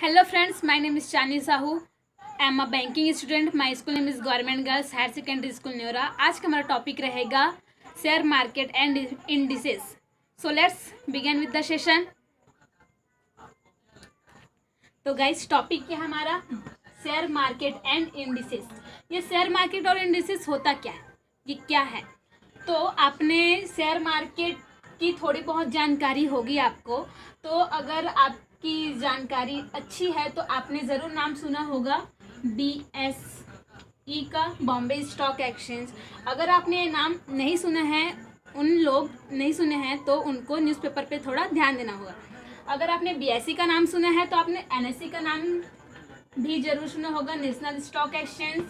Hello friends, my name is Chani Sahu. I am a banking student. My school name is Government Girls Higher Secondary School Neora. आज का हमारा topic रहेगा share market and indices. So let's begin with the session. तो guys topic क्या है हमारा? Share market and indices. ये share market और इंडिसेस होता क्या है, ये क्या है? तो आपने शेयर मार्केट की थोड़ी बहुत जानकारी होगी आपको। तो अगर आपकी जानकारी अच्छी है तो आपने ज़रूर नाम सुना होगा BSE का, बॉम्बे स्टॉक एक्सचेंज। अगर आपने नाम नहीं सुना है, उन लोग नहीं सुने हैं तो उनको न्यूज़पेपर पे थोड़ा ध्यान देना होगा। अगर आपने BSE का नाम सुना है तो आपने NSE का नाम भी ज़रूर सुना होगा, नेशनल स्टॉक एक्सचेंज।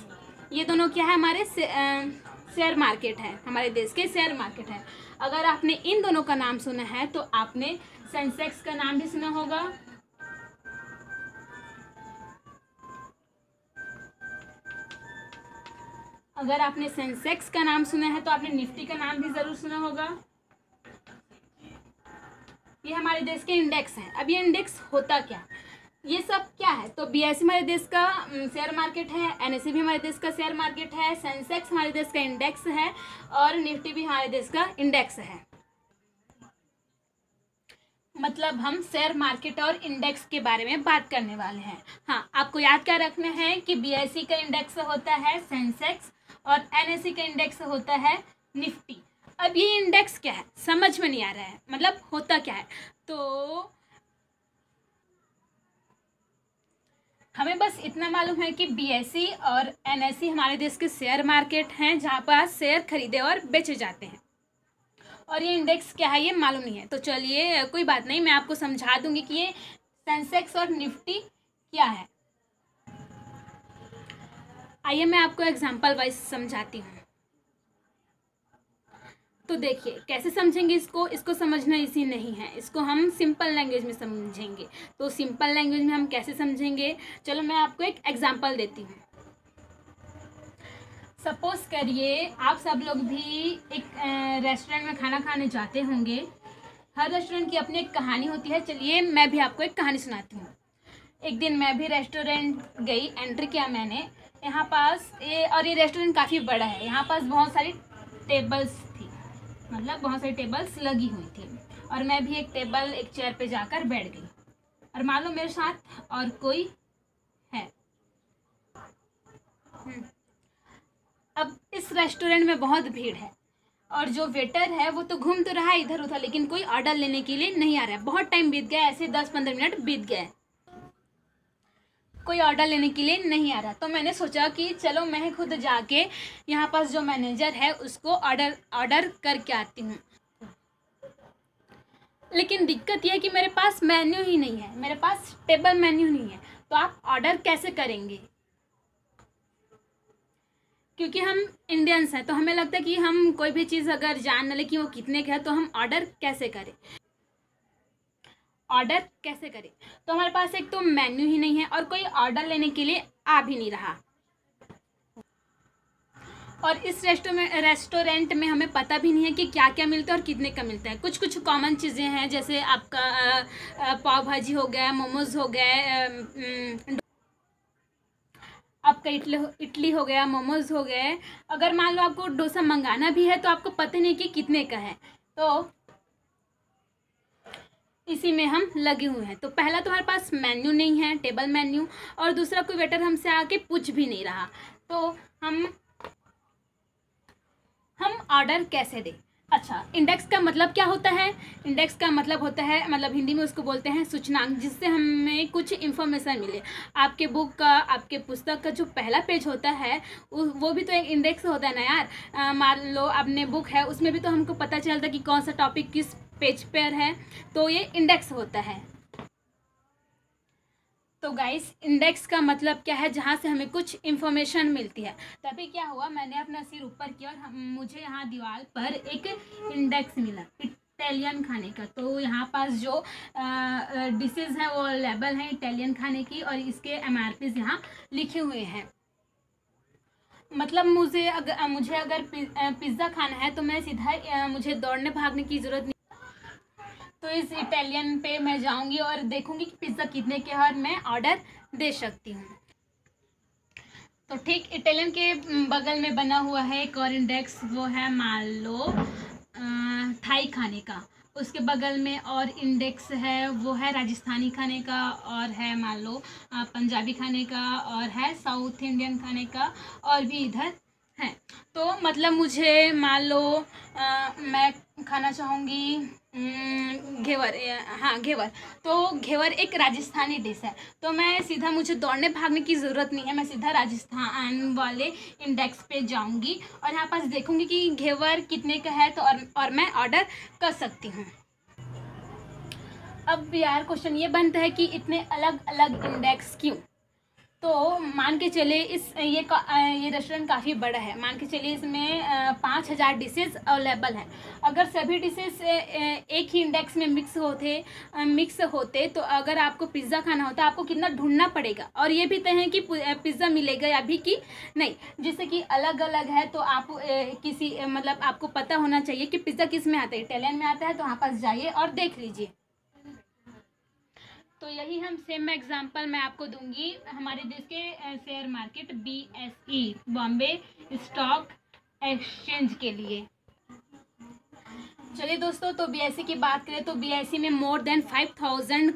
ये दोनों क्या है? हमारे शेयर मार्केट है, हमारे देश के शेयर मार्केट है। अगर आपने इन दोनों का नाम सुना है तो आपने सेंसेक्स का नाम भी सुना होगा, अगर आपने सेंसेक्स का नाम सुना है तो आपने निफ्टी का नाम भी ज़रूर सुना होगा। ये हमारे देश के इंडेक्स हैं। अब ये इंडेक्स होता क्या, ये सब क्या है? तो BSE हमारे देश का शेयर मार्केट है, NSE भी हमारे देश का शेयर मार्केट है, सेंसेक्स हमारे देश का इंडेक्स है और निफ्टी भी हमारे देश का इंडेक्स है। मतलब हम शेयर मार्केट और इंडेक्स के बारे में बात करने वाले हैं। हाँ, आपको याद क्या रखना है कि BSE का इंडेक्स होता है सेंसेक्स और NSE का इंडेक्स होता है निफ्टी। अब ये इंडेक्स क्या है समझ में नहीं आ रहा है, मतलब होता क्या है? तो हमें बस इतना मालूम है कि BSE और NSE हमारे देश के शेयर मार्केट हैं जहाँ पर शेयर खरीदे और बेचे जाते हैं। और ये इंडेक्स क्या है ये मालूम नहीं है। तो चलिए कोई बात नहीं, मैं आपको समझा दूंगी कि ये सेंसेक्स और निफ्टी क्या है। आइए मैं आपको एग्जांपल वाइज समझाती हूँ। तो देखिए कैसे समझेंगे इसको समझना इजी नहीं है, इसको हम सिंपल लैंग्वेज में समझेंगे। तो सिंपल लैंग्वेज में हम कैसे समझेंगे? चलो मैं आपको एक एग्जांपल देती हूँ। सपोज करिए आप सब लोग भी एक रेस्टोरेंट में खाना खाने जाते होंगे। हर रेस्टोरेंट की अपनी एक कहानी होती है। चलिए मैं भी आपको एक कहानी सुनाती हूँ। एक दिन मैं भी रेस्टोरेंट गई, एंटर किया मैंने। यहाँ पास ये रेस्टोरेंट काफ़ी बड़ा है। यहाँ पास बहुत सारी टेबल्स थी, मतलब बहुत सारी टेबल्स लगी हुई थी और मैं भी एक चेयर पे जाकर बैठ गई। और मान लो मेरे साथ और कोई है। अब इस रेस्टोरेंट में बहुत भीड़ है और जो वेटर है वो तो घूम तो रहा है इधर उधर, लेकिन कोई ऑर्डर लेने के लिए नहीं आ रहा है। बहुत टाइम बीत गया, ऐसे 10-15 मिनट बीत गए, कोई ऑर्डर लेने के लिए नहीं आ रहा। तो मैंने सोचा कि चलो मैं खुद जाके यहाँ पास जो मैनेजर है उसको ऑर्डर करके आती हूँ। लेकिन दिक्कत यह है कि मेरे पास मेन्यू ही नहीं है, मेरे पास टेबल मेन्यू नहीं है। तो आप ऑर्डर कैसे करेंगे? क्योंकि हम इंडियंस हैं तो हमें लगता है कि हम कोई भी चीज़ अगर जान न ले कि वो कितने का है तो हम ऑर्डर कैसे करें, तो हमारे पास एक तो मेन्यू ही नहीं है और कोई ऑर्डर लेने के लिए आ भी नहीं रहा। और इस रेस्टोरेंट में हमें पता भी नहीं है कि क्या क्या मिलता है और कितने का मिलता है। कुछ कॉमन चीज़ें हैं, जैसे आपका पाव भाजी हो गया, मोमोज हो गए, आपका इडली हो गया, मोमोज हो गए। अगर मान लो आपको डोसा मंगाना भी है तो आपको पता नहीं कि कितने का है। तो इसी में हम लगे हुए हैं। तो पहला तो हमारे पास मेन्यू नहीं है, टेबल मेन्यू, और दूसरा कोई वेटर हमसे आके पूछ भी नहीं रहा। तो हम ऑर्डर कैसे दें? अच्छा, इंडेक्स का मतलब क्या होता है? इंडेक्स का मतलब होता है, मतलब हिंदी में उसको बोलते हैं सूचनांक, जिससे हमें कुछ इन्फॉर्मेशन मिले। आपके बुक का, आपके पुस्तक का जो पहला पेज होता है वो भी तो एक इंडेक्स होता है ना यार। मान लो आपने बुक है, उसमें भी तो हमको पता चलता है कि कौन सा टॉपिक किस पेज पर है, तो ये इंडेक्स होता है। तो गाइस इंडेक्स का मतलब क्या है? जहाँ से हमें कुछ इन्फॉर्मेशन मिलती है। तभी क्या हुआ, मैंने अपना सिर ऊपर किया और मुझे यहाँ दीवार पर एक इंडेक्स मिला इटालियन खाने का। तो यहाँ पास जो डिशेज हैं वो लेबल हैं इटालियन खाने की और इसके MRPs यहाँ लिखे हुए हैं। मतलब मुझे अगर पिज़्ज़ा खाना है तो मैं सीधा मुझे दौड़ने भागने की ज़रूरत नहीं। तो इस इटालियन पे मैं जाऊंगी और देखूंगी कि पिज़्ज़ा कितने के है और मैं ऑर्डर दे सकती हूँ। तो ठीक इटालियन के बगल में बना हुआ है एक और इंडेक्स, वो है मान लो थाई खाने का। उसके बगल में और इंडेक्स है वो है राजस्थानी खाने का, और है मान लो पंजाबी खाने का, और है साउथ इंडियन खाने का, और भी इधर है। तो मतलब मुझे मान लो मैं खाना चाहूँगी घेवर, हाँ घेवर। तो घेवर एक राजस्थानी डिश है, तो मैं सीधा, मुझे दौड़ने भागने की ज़रूरत नहीं है, मैं सीधा राजस्थान वाले इंडेक्स पे जाऊंगी और यहाँ पास देखूंगी कि घेवर कितने का है, तो और मैं ऑर्डर कर सकती हूँ। अब यार क्वेश्चन ये बनता है कि इतने अलग अलग इंडेक्स क्यों? तो मान के चले ये रेस्टोरेंट काफ़ी बड़ा है, मान के चलिए इसमें 5,000 डिशेज़ अवेलेबल हैं। अगर सभी डिशेज़ एक ही इंडेक्स में मिक्स होते तो अगर आपको पिज़्ज़ा खाना होता आपको कितना ढूंढना पड़ेगा, और ये भी तय है कि पिज़्ज़ा मिलेगा या भी कि नहीं। जैसे कि अलग अलग है तो आप मतलब आपको पता होना चाहिए कि पिज़्ज़ा किस में आता है, इटालियन में आता है, तो वहाँ पास जाइए और देख लीजिए। तो यही हम सेम एग्जांपल मैं आपको दूंगी हमारे देश के share market BSE, Bombay stock exchange के लिए। चलिए दोस्तों, तो BSE की बात करें तो BSE में मोर देन 5,000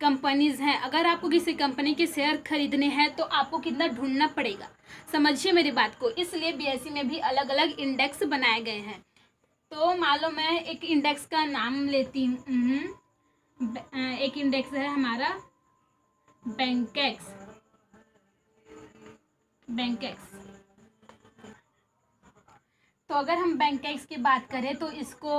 कंपनीज हैं। अगर आपको किसी कंपनी के शेयर खरीदने हैं तो आपको कितना ढूंढना पड़ेगा, समझिए मेरी बात को। इसलिए BSE में भी अलग अलग इंडेक्स बनाए गए हैं। तो मान लो मैं एक इंडेक्स का नाम लेती हूँ। एक इंडेक्स है हमारा बैंकेक्स। तो अगर हम बैंकेक्स की बात करें तो इसको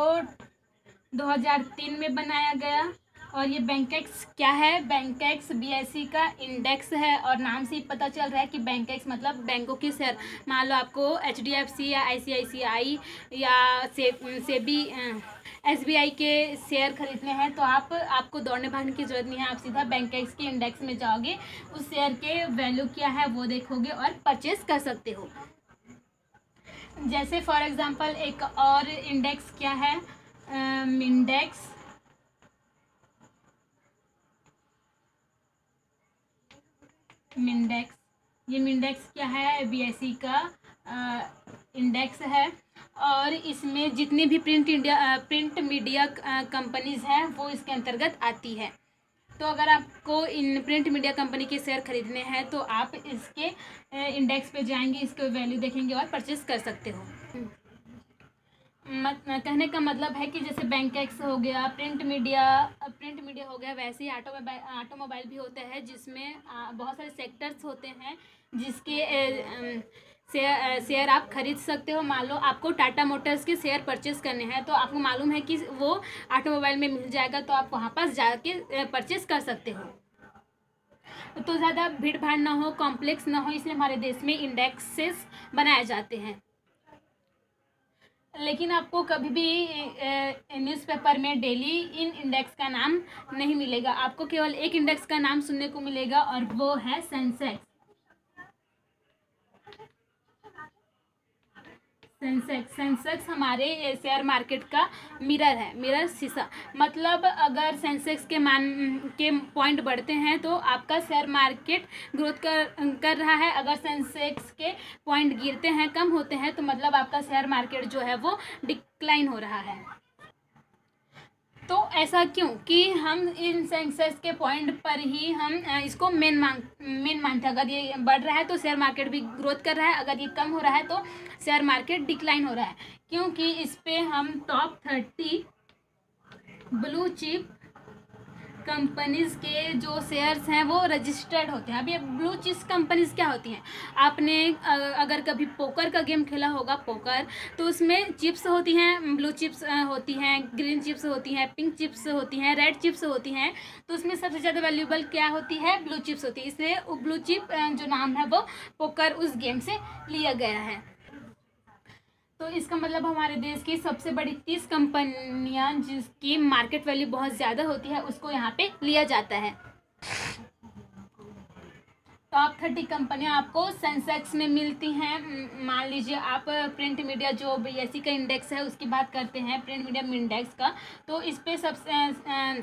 2003 में बनाया गया, और ये बैंकेक्स क्या है, बैंकेक्स BSE का इंडेक्स है, और नाम से ही पता चल रहा है कि बैंकेक्स मतलब बैंकों की शेयर। मान लो आपको HDFC या ICICI या सेबी SBI के शेयर खरीदने हैं तो आपको दौड़ने भागने की ज़रूरत नहीं है, आप सीधा बैंकेक्स के इंडेक्स में जाओगे, उस शेयर के वैल्यू क्या है वो देखोगे और परचेस कर सकते हो। जैसे फॉर एग्जांपल एक और इंडेक्स क्या है, मिंडेक्स। ये मिंडेक्स क्या है, BSE का इंडेक्स है, और इसमें जितनी भी प्रिंट मीडिया कंपनीज हैं वो इसके अंतर्गत आती है। तो अगर आपको इन प्रिंट मीडिया कंपनी के शेयर खरीदने हैं तो आप इसके इंडेक्स पे जाएंगे, इसके वैल्यू देखेंगे और परचेस कर सकते हो। कहने का मतलब है कि जैसे बैंकेक्स हो गया, प्रिंट मीडिया हो गया, वैसे ही ऑटोमोबाइल भी होता है, जिसमें बहुत सारे सेक्टर्स होते हैं जिसके शेयर आप खरीद सकते हो। मान लो आपको टाटा मोटर्स के शेयर परचेस करने हैं तो आपको मालूम है कि वो ऑटोमोबाइल में मिल जाएगा, तो आप वहाँ पास जाके परचेस कर सकते हो। तो ज़्यादा भीड़ भाड़ ना हो, कॉम्प्लेक्स ना हो, इसलिए हमारे देश में इंडेक्सेस बनाए जाते हैं। लेकिन आपको कभी भी न्यूज़पेपर में डेली इन इंडेक्स का नाम नहीं मिलेगा, आपको केवल एक इंडेक्स का नाम सुनने को मिलेगा और वो है सेंसेक्स। सेंसेक्स हमारे शेयर मार्केट का मिरर है, मिरर शीशा। मतलब अगर सेंसेक्स के पॉइंट बढ़ते हैं तो आपका शेयर मार्केट ग्रोथ कर रहा है, अगर सेंसेक्स के पॉइंट गिरते हैं, कम होते हैं, तो मतलब आपका शेयर मार्केट जो है वो डिक्लाइन हो रहा है। तो ऐसा क्यों कि हम इन सेंसेक्स के पॉइंट पर ही हम इसको मेन मानते हैं। अगर ये बढ़ रहा है तो शेयर मार्केट भी ग्रोथ कर रहा है, अगर ये कम हो रहा है तो शेयर मार्केट डिक्लाइन हो रहा है, क्योंकि इस पे हम टॉप 30 ब्लू चिप कंपनीज के जो शेयर्स हैं वो रजिस्टर्ड होते हैं। अब ये ब्लू चिप्स कंपनीज क्या होती हैं, आपने अगर कभी पोकर का गेम खेला होगा, पोकर, तो उसमें चिप्स होती हैं, ब्लू चिप्स होती हैं, ग्रीन चिप्स होती हैं, पिंक चिप्स होती हैं, रेड चिप्स होती हैं। तो उसमें सबसे ज़्यादा वैल्यूएबल क्या होती है, ब्लू चिप्स होती है, इसलिए ब्लू चिप जो नाम है वो पोकर उस गेम से लिया गया है। तो इसका मतलब हमारे देश की सबसे बड़ी 30 कंपनियां जिसकी मार्केट वैल्यू बहुत ज़्यादा होती है उसको यहाँ पे लिया जाता है। तो टॉप 30 कंपनियां आपको सेंसेक्स में मिलती हैं। मान लीजिए आप प्रिंट मीडिया जो बीएसई का इंडेक्स है उसकी बात करते हैं, प्रिंट मीडिया इंडेक्स का, तो इस पर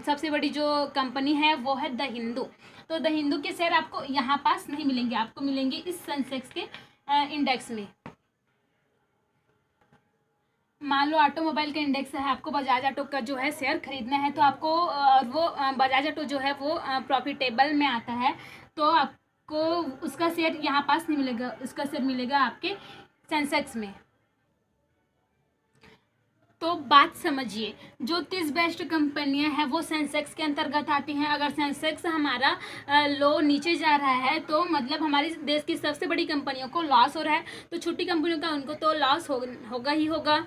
सबसे बड़ी जो कंपनी है वो है द हिंदू। तो द हिंदू के शेयर आपको यहाँ पास नहीं मिलेंगे, आपको मिलेंगे इस सेंसेक्स के इंडेक्स में। मान लो ऑटोमोबाइल का इंडेक्स है, आपको बजाज ऑटो का जो है शेयर खरीदना है, तो आपको वो बजाज ऑटो जो है वो प्रॉफिटेबल में आता है, तो आपको उसका शेयर यहाँ पास नहीं मिलेगा, उसका शेयर मिलेगा आपके सेंसेक्स में। तो बात समझिए, जो 30 बेस्ट कंपनियां हैं वो सेंसेक्स के अंतर्गत आती हैं। अगर सेंसेक्स हमारा लो नीचे जा रहा है तो मतलब हमारे देश की सबसे बड़ी कंपनियों को लॉस हो रहा है, तो छोटी कंपनियों का उनको तो लॉस होगा ही होगा।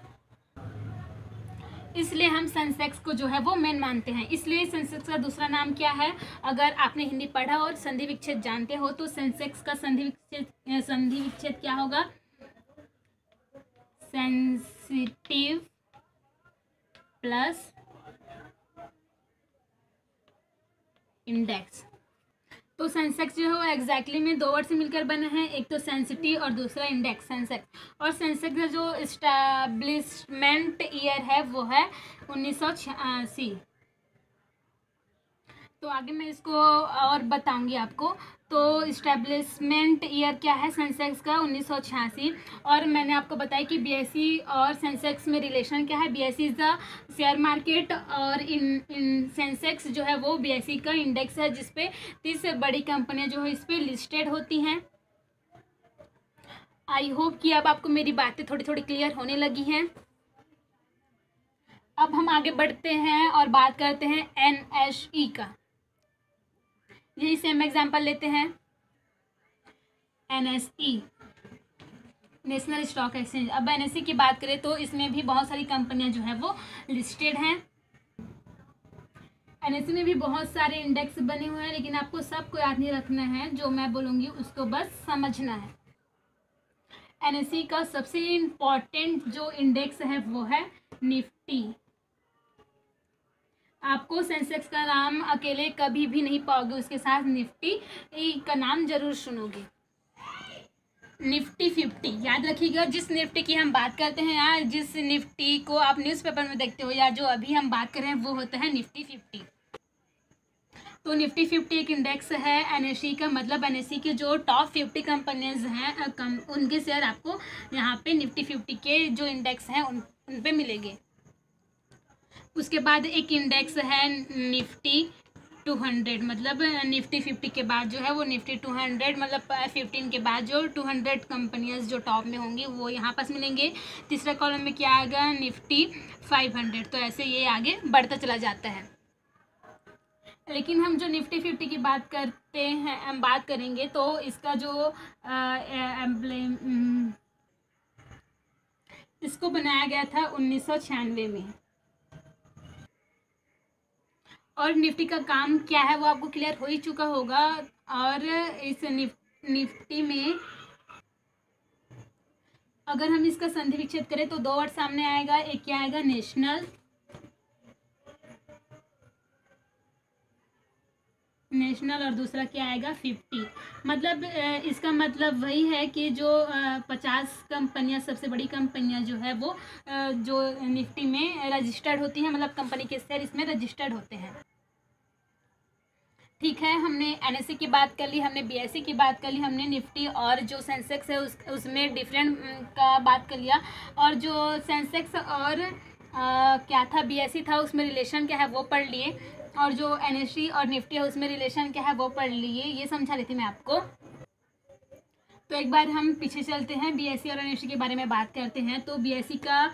इसलिए हम सेंसेक्स को जो है वो मेन मानते हैं। इसलिए सेंसेक्स का दूसरा नाम क्या है, अगर आपने हिंदी पढ़ा और संधि विच्छेद जानते हो तो सेंसेक्स का संधि विच्छेद क्या होगा, सेंसिटिव प्लस इंडेक्स। तो सेंसेक्स जो है वो एग्जैक्टली में 2 वर्ड से मिलकर बना है, एक तो सेंसिटिव और दूसरा इंडेक्स सेंसेक्स। और सेंसेक्स का जो इस्टेब्लिशमेंट ईयर है वो है 1986। तो आगे मैं इसको और बताऊंगी आपको। तो इस्टेब्लिशमेंट ईयर क्या है सेंसेक्स का, 1986। और मैंने आपको बताया कि बीएसई और सेंसेक्स में रिलेशन क्या है। BSE is the share market और इन सेंसेक्स जो है वो बीएसई का इंडेक्स है जिसपे 30 बड़ी कंपनियां जो है इस पे लिस्टेड होती हैं। आई होप कि अब आपको मेरी बातें थोड़ी थोड़ी क्लियर होने लगी हैं। अब हम आगे बढ़ते हैं और बात करते हैं एनएसई का। यही सेम एग्जांपल लेते हैं, एनएसई नेशनल स्टॉक एक्सचेंज। अब एनएसई की बात करें तो इसमें भी बहुत सारी कंपनियां जो है वो लिस्टेड हैं। एनएसई में भी बहुत सारे इंडेक्स बने हुए हैं, लेकिन आपको सबको याद नहीं रखना है, जो मैं बोलूँगी उसको बस समझना है। एनएसई का सबसे इम्पॉर्टेंट जो इंडेक्स है वो है निफ्टी। आपको सेंसेक्स का नाम अकेले कभी भी नहीं पाओगे, उसके साथ निफ्टी का नाम जरूर सुनोगे। निफ्टी 50 याद रखिएगा। जिस निफ्टी की हम बात करते हैं या जिस निफ्टी को आप न्यूज़पेपर में देखते हो या जो अभी हम बात कर रहे हैं वो होता है निफ्टी 50। तो निफ्टी 50 एक इंडेक्स है एनएसई का, मतलब एनएसई के जो टॉप 50 कंपनीज हैं उनके शेयर आपको यहाँ पे निफ्टी 50 के जो इंडेक्स हैं उन पे मिलेंगे। उसके बाद एक इंडेक्स है निफ्टी 200, मतलब निफ्टी 50 के बाद जो है वो निफ्टी 200, मतलब 15 के बाद जो 200 कंपनियां जो टॉप में होंगी वो यहाँ पास मिलेंगे। तीसरा कॉलम में क्या आएगा, निफ्टी 500। तो ऐसे ये आगे बढ़ता चला जाता है। लेकिन हम जो निफ्टी 50 की बात करते हैं, हम बात करेंगे तो इसका जो इसको बनाया गया था 1996 में। और निफ्टी का काम क्या है वो आपको क्लियर हो ही चुका होगा। और इस निफ्टी में अगर हम इसका संधि विच्छेद करें तो 2 वर्ड सामने आएगा, एक क्या आएगा, नेशनल और दूसरा क्या आएगा 50। मतलब इसका मतलब वही है कि जो 50 कंपनियां सबसे बड़ी कंपनियां जो है वो जो निफ्टी में रजिस्टर्ड होती हैं, मतलब कंपनी के शेयर इसमें रजिस्टर्ड होते हैं। ठीक है, हमने एनएसई की बात कर ली, हमने बीएसई की बात कर ली, हमने निफ्टी और जो सेंसेक्स है उसमें डिफरेंट का बात कर लिया। और जो सेंसेक्स और क्या था बीएसई था उसमें रिलेशन क्या है वो पढ़ लिए। और जो एनएसई और निफ्टी है उसमें रिलेशन क्या है वो पढ़ लिए, ये समझा रही थी मैं आपको। तो एक बार हम पीछे चलते हैं, बीएसई और एनएसई के बारे में बात करते हैं। तो बीएसई का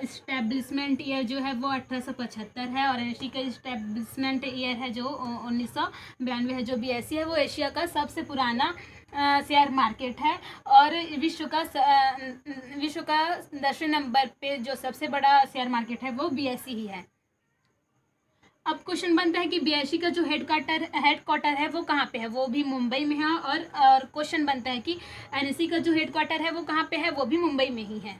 इस्टेब्लिशमेंट ईयर जो है वो 1875 है और एनएसई का इस्टेब्लिशमेंट ईयर है जो 1992 है। जो बीएसई है वो एशिया का सबसे पुराना शेयर मार्केट है और विश्व का 10वें नंबर पे जो सबसे बड़ा शेयर मार्केट है वो बीएसई ही है। अब क्वेश्चन बनता है कि बीएसई का जो हेडक्वार्टर है वो कहाँ पे है, वो भी मुंबई में है। और क्वेश्चन बनता है कि एनएसई का जो हेडक्वार्टर है वो कहाँ पे है, वो भी मुंबई में ही है।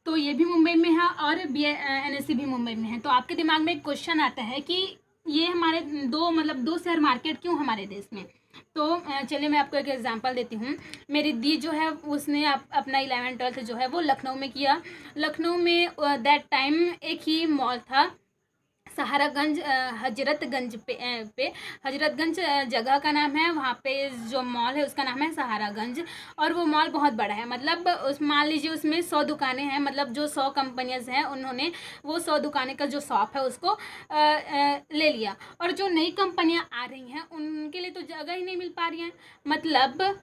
तो ये भी मुंबई में है और एनएसई भी मुंबई में है। तो आपके दिमाग में एक क्वेश्चन आता है कि ये हमारे दो शेयर मार्केट क्यों हमारे देश में। तो चलिए मैं आपको एक एग्जांपल देती हूँ। मेरी दी जो है उसने अपना 11th-12th जो है वो लखनऊ में किया। लखनऊ में दैट टाइम एक ही मॉल था, सहारागंज, हजरतगंज पे हजरतगंज जगह का नाम है, वहाँ पे जो मॉल है उसका नाम है सहारागंज। और वो मॉल बहुत बड़ा है, मतलब उस मान लीजिए उसमें 100 दुकानें हैं, मतलब जो 100 कंपनियाँ हैं उन्होंने वो 100 दुकानें का जो शॉप है उसको ले लिया। और जो नई कंपनियाँ आ रही हैं उनके लिए तो जगह ही नहीं मिल पा रही है, मतलब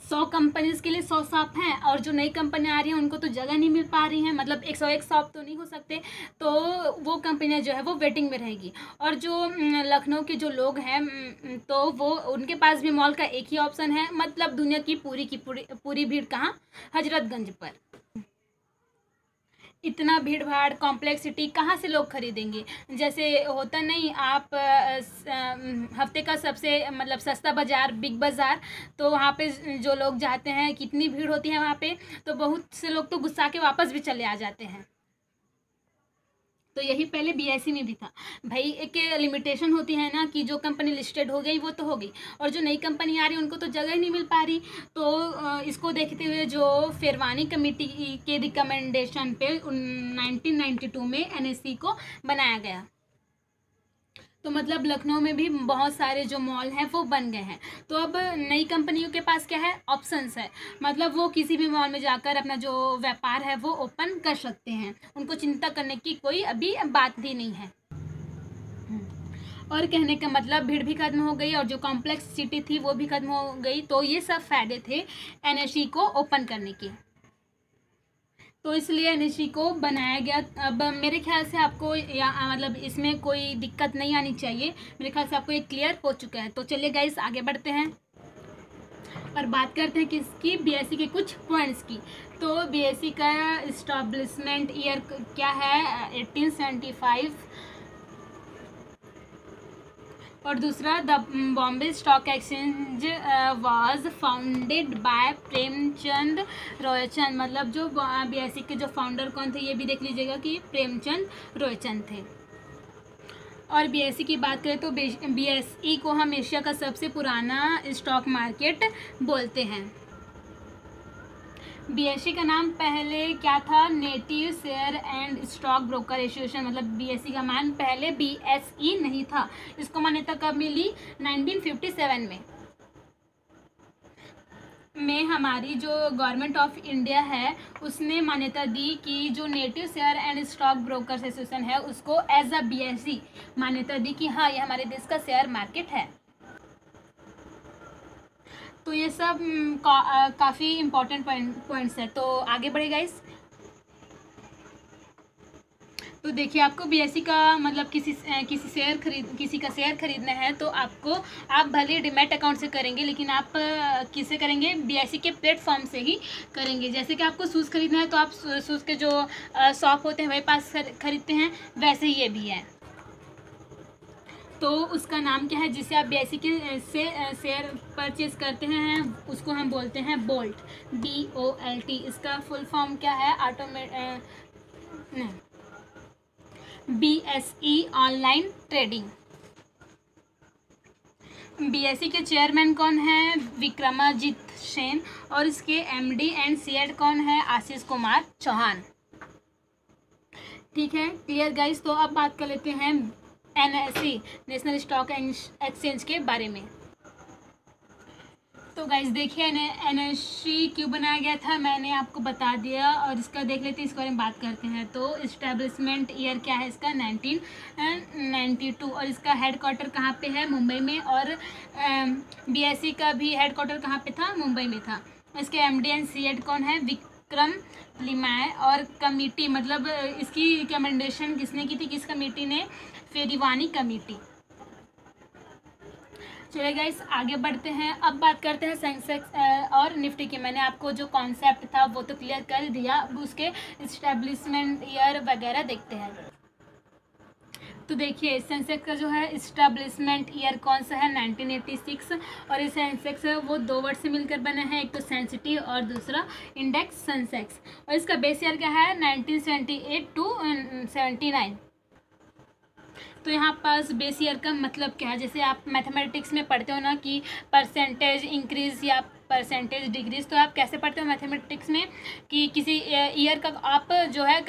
100 कंपनीज के लिए 100 शॉप हैं और जो नई कंपनी आ रही हैं उनको तो जगह नहीं मिल पा रही हैं, मतलब 101 शॉप तो नहीं हो सकते, तो वो कंपनियां जो है वो वेटिंग में रहेगी। और जो लखनऊ के जो लोग हैं तो वो उनके पास भी मॉल का एक ही ऑप्शन है, मतलब दुनिया की पूरी भीड़ कहाँ, हजरतगंज पर। इतना भीड़ भाड़ कॉम्प्लेक्सिटी कहाँ से लोग खरीदेंगे। जैसे होता नहीं, आप हफ्ते का सबसे मतलब सस्ता बाज़ार बिग बाज़ार, तो वहाँ पे जो लोग जाते हैं कितनी भीड़ होती है वहाँ पे, तो बहुत से लोग तो गुस्सा के वापस भी चले आ जाते हैं। तो यही पहले बीएसई में भी था भाई, एक लिमिटेशन होती है ना कि जो कंपनी लिस्टेड हो गई वो तो हो गई, और जो नई कंपनी आ रही है उनको तो जगह ही नहीं मिल पा रही। तो इसको देखते हुए जो फेरवानी कमेटी के रिकमेंडेशन पे 1992 में एनएससी को बनाया गया। तो मतलब लखनऊ में भी बहुत सारे जो मॉल हैं वो बन गए हैं। तो अब नई कंपनियों के पास क्या है, ऑप्शंस है, मतलब वो किसी भी मॉल में जाकर अपना जो व्यापार है वो ओपन कर सकते हैं, उनको चिंता करने की कोई अभी बात भी नहीं है। और कहने का मतलब भीड़ भी खत्म हो गई और जो कॉम्प्लेक्स सिटी थी वो भी खत्म हो गई। तो ये सब फायदे थे एनएससी को ओपन करने के, तो इसलिए एनएससी को बनाया गया। अब मेरे ख्याल से आपको मतलब इसमें कोई दिक्कत नहीं आनी चाहिए, मेरे ख्याल से आपको ये क्लियर हो चुका है। तो चलिए गाइस आगे बढ़ते हैं और बात करते हैं किसकी, बीएससी के कुछ पॉइंट्स की। तो बीएससी का इस्टेब्लिशमेंट ईयर क्या है, 1875, और दूसरा the Bombay stock exchange was founded by Premchand Roychand, मतलब जो बीएसई के जो फाउंडर कौन थे ये भी देख लीजिएगा कि प्रेमचंद रोयचंद थे। और बीएसई की बात करें तो बीएसई को हम एशिया का सबसे पुराना स्टॉक मार्केट बोलते हैं। बीएसई का नाम पहले क्या था, native share and stock broker association, मतलब बीएसई का नाम पहले बीएसई नहीं था। इसको मान्यता कब मिली, 1957 में हमारी जो गवर्नमेंट ऑफ इंडिया है उसने मान्यता दी कि जो native share and stock brokers association है उसको एज अ बीएसई मान्यता दी कि हाँ ये हमारे देश का शेयर मार्केट है। तो ये सब काफ़ी इम्पोर्टेंट पॉइंट्स है। तो आगे बढ़े गाइस। तो देखिए आपको बीएसई का मतलब किसी का शेयर खरीदना है तो आप भले डीमैट अकाउंट से करेंगे, लेकिन आप किससे करेंगे, बीएसई के प्लेटफॉर्म से ही करेंगे। जैसे कि आपको शूज़ खरीदना है तो आप शूज़ के जो शॉप होते हैं वही पास खरीदते हैं, वैसे ही ये भी है। तो उसका नाम क्या है जिसे आप बीएसई के से शेयर परचेज करते हैं, उसको हम बोलते हैं बोल्ट, BOLT। इसका फुल फॉर्म क्या है, BSE ऑनलाइन ट्रेडिंग। बीएसई के चेयरमैन कौन है, विक्रमाजीत सेन, और इसके MD एंड CEO कौन है, आशीष कुमार चौहान। ठीक है, क्लियर गाइस। तो अब बात कर लेते हैं एनएसई, नेशनल स्टॉक एक्सचेंज के बारे में। तो गाइस देखिए एनएसई क्यों बनाया गया था मैंने आपको बता दिया, और इसका देख लेते हैं, इसके बारे में बात करते हैं। तो इस्टेब्लिशमेंट ईयर क्या है इसका, 1992, और इसका हेडक्वार्टर कहाँ पे है, मुंबई में, और बीएसई का भी हेडक्वार्टर कहाँ पे था, मुंबई में था। इसके MD एंड CEO कौन है, विक्रम लिमाय, और कमेटी मतलब इसकी रिकमेंडेशन किसने की थी, किस कमेटी ने, फेरीवानी कमेटी। चलिए गाइस आगे बढ़ते हैं। अब बात करते हैं सेंसेक्स और निफ्टी की। मैंने आपको जो कॉन्सेप्ट था वो तो क्लियर कर दिया, अब उसके इस्टेब्लिशमेंट ईयर वगैरह देखते हैं। तो देखिए सेंसेक्स का जो है इस्टेब्लिशमेंट ईयर कौन सा है, 1986, और ये सेंसेक्स वो 2 वर्ड से मिलकर बने हैं, एक तो सेंसिटिव और दूसरा इंडेक्स सेंसेक्स। और इसका बेस ईयर क्या है, 1978 to 79। तो यहाँ पास बेस ईयर का मतलब क्या है, जैसे आप मैथमेटिक्स में पढ़ते हो ना कि परसेंटेज इंक्रीज या परसेंटेज डिक्रीज, तो आप कैसे पढ़ते हो मैथमेटिक्स में कि किसी ईयर का आप जो है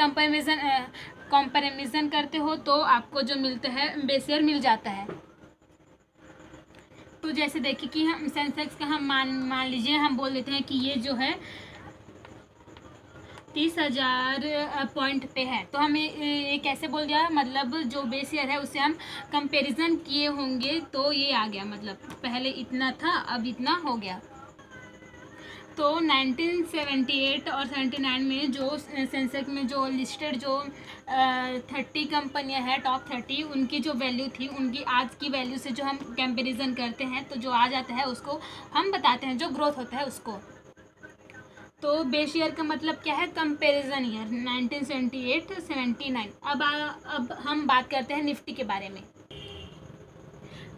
कंपैरिजन करते हो तो आपको जो मिलता है बेस ईयर मिल जाता है। तो जैसे देखिए कि हम सेंसेक्स का हम मान लीजिए हम बोल देते हैं कि ये जो है 30,000 पॉइंट पे है, तो हमें ये कैसे बोल दिया, मतलब जो बेस ईयर है उससे हम कंपैरिजन किए होंगे तो ये आ गया, मतलब पहले इतना था अब इतना हो गया। तो 1978 और 79 में जो सेंसेक्स में जो लिस्टेड जो 30 कंपनियां हैं टॉप 30, उनकी जो वैल्यू थी उनकी आज की वैल्यू से जो हम कंपैरिजन करते हैं तो जो आ जाता है उसको हम बताते हैं, जो ग्रोथ होता है उसको। तो बेस ईयर का मतलब क्या है, कंपैरिजन ईयर 1978-79। अब हम बात करते हैं निफ्टी के बारे में।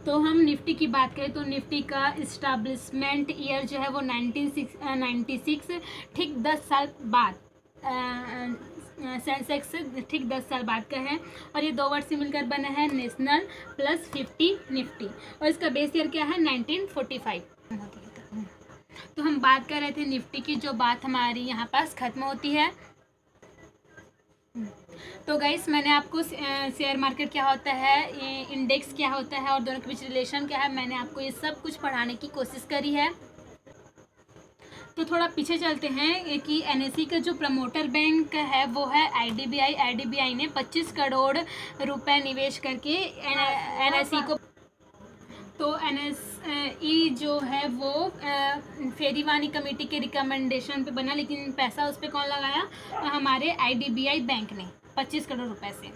तो हम निफ्टी की बात करें तो निफ्टी का इस्टेब्लिशमेंट ईयर जो है वो 1996, ठीक 10 साल बाद सेंसेक्स से ठीक 10 साल बाद का है, और ये 2 वर्ड से मिलकर बना है नेशनल प्लस 50 निफ्टी, और इसका बेस ईयर क्या है 1945। तो हम बात कर रहे थे निफ्टी की, जो बात हमारी यहाँ पास ख़त्म होती है। तो गाइस मैंने आपको शेयर मार्केट क्या होता है, इंडेक्स क्या होता है और दोनों के बीच रिलेशन क्या है, मैंने आपको ये सब कुछ पढ़ाने की कोशिश करी है। तो थोड़ा पीछे चलते हैं कि एनएसई का जो प्रमोटर बैंक है वो है आईडीबीआई। आईडीबीआई ने 25 करोड़ रुपए निवेश करके एनएसई को, तो एनएसई जो है वो फेरीवानी कमेटी के रिकमेंडेशन पे बना, लेकिन पैसा उस पर कौन लगाया, हमारे आईडीबीआई बैंक ने 25 करोड़ रुपए से।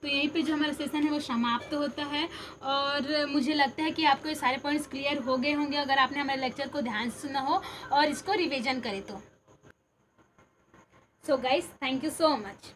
तो यहीं पे जो हमारा सेशन है वो समाप्त होता है, और मुझे लगता है कि आपको ये सारे पॉइंट्स क्लियर हो गए होंगे अगर आपने हमारे लेक्चर को ध्यान से सुना हो और इसको रिवीजन करे तो। So guys thank you so much.